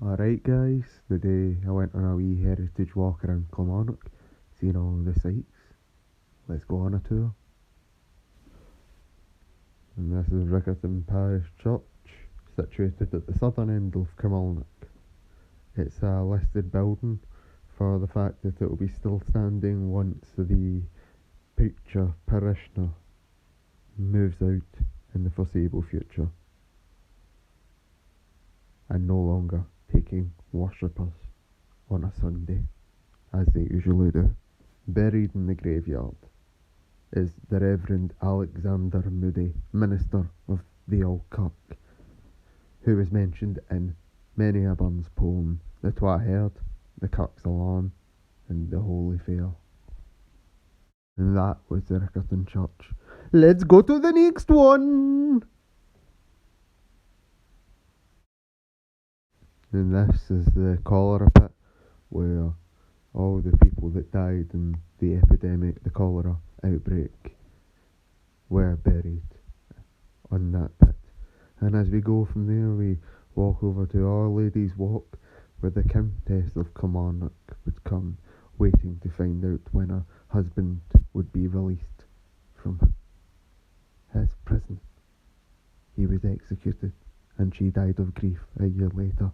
Alright guys, today I went on a wee heritage walk around Kilmarnock, seeing all the sights. Let's go on a tour. And this is Parish Church, situated at the southern end of Kilmarnock. It's a listed building for the fact that it will be still standing once the preacher parishioner moves out in the foreseeable future, and no longer taking worshippers on a Sunday, as they usually do. Buried in the graveyard is the Reverend Alexander Moody, minister of the Old Kirk, who is mentioned in many a Burns poem, The Twa Heard, The Kirk's Alarm, and The Holy Fair. And that was the Rickerton Church. Let's go to the next one! And this is the Cholera pit, where all the people that died in the epidemic, the cholera outbreak, were buried on that pit. And as we go from there, we walk over to Our Lady's Walk, where the Countess of Kilmarnock would come, waiting to find out when her husband would be released from his prison. He was executed, and she died of grief a year later.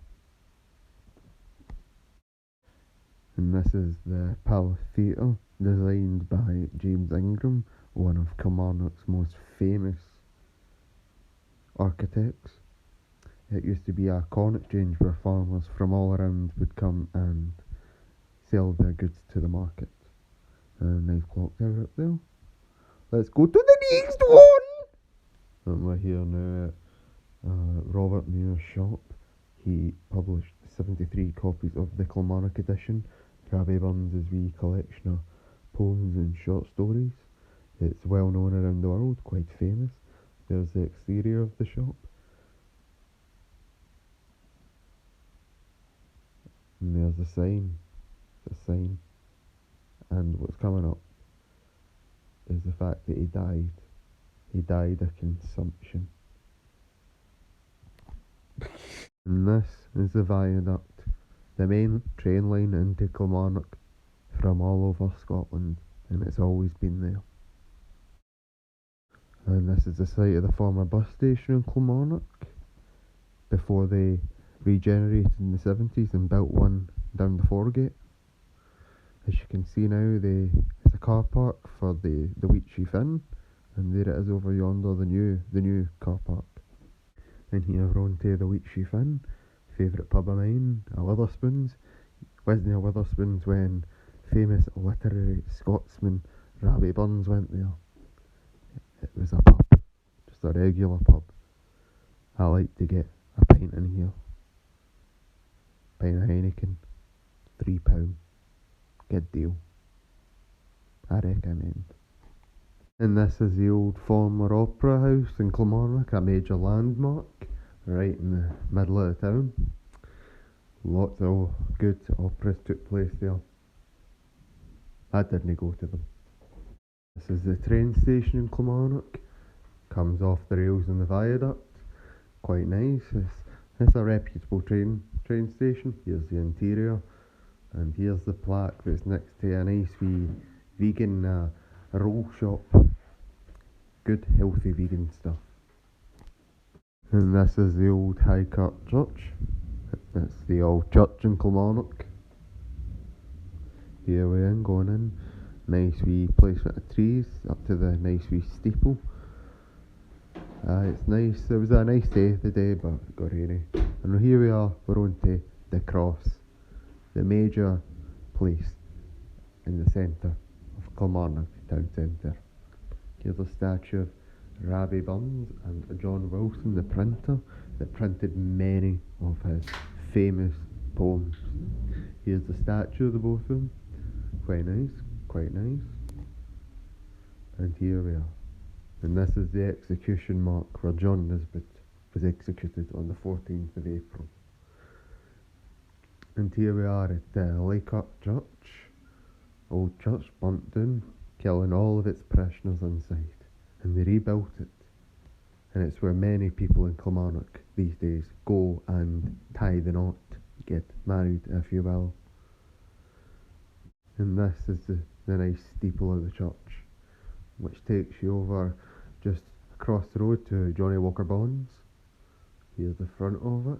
And this is the Palace Theatre, designed by James Ingram, one of Kilmarnock's most famous architects. It used to be a corn exchange where farmers from all around would come and sell their goods to the market. A nice clock tower up there. Let's go to the next one! And we're here now at Robert Muir's shop. He published 73 copies of the Kilmarnock edition, Rabbie Burns' wee collection of poems and short stories. It's well known around the world, quite famous. There's the exterior of the shop. And there's the sign. It's a sign. And what's coming up is the fact that he died. He died of consumption. And this is the viaduct, the main train line into Kilmarnock from all over Scotland, and it's always been there. And this is the site of the former bus station in Kilmarnock, before they regenerated in the 70s and built one down the Foregate. As you can see now, it's a car park for the Weetchie Finn, and there it is over yonder, the new car park. And here we're on to the Weetchie Finn, favourite pub of mine, a Witherspoons. Wasn't a Witherspoons when famous literary Scotsman Rabbie Burns went there. It was a pub, just a regular pub. I like to get a pint in here. Pint of Heineken, £3. Good deal. I recommend. And this is the old former opera house in Kilmarnock, a major landmark, right in the middle of the town. Lots of good operas took place there. I didn't go to them. This is the train station in Kilmarnock. Comes off the rails in the viaduct. Quite nice. It's a reputable train station. Here's the interior. And here's the plaque that's next to a nice wee vegan roll shop. Good healthy vegan stuff. And this is the old High Kirk Church. That's the old church in Kilmarnock. Here we are going in. Nice wee place with the trees up to the nice wee steeple. It's nice. It was a nice day today, but it got rainy. And here we are. We're on to the Cross, the major place in the centre of Kilmarnock town centre. Here's a statue of Rabbie Burns and John Wilson, the printer, that printed many of his famous poems. Here's the statue of the both of them. Quite nice. And here we are. And this is the execution mark where John Nisbet was executed on the 14th of April. And here we are at Leikirk Church. Old church burnt down, killing all of its parishioners inside. And they rebuilt it. And it's where many people in Kilmarnock these days go and tie the knot get married, if you will. And this is the nice steeple of the church, which takes you over just across the road to Johnny Walker Bonds. Here's the front of it.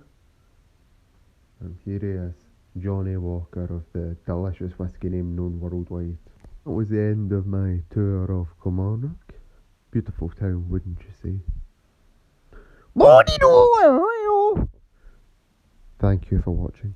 And here he is, Johnny Walker of the delicious whisky name known worldwide. That was the end of my tour of Kilmarnock. Beautiful town, wouldn't you say? Thank you for watching.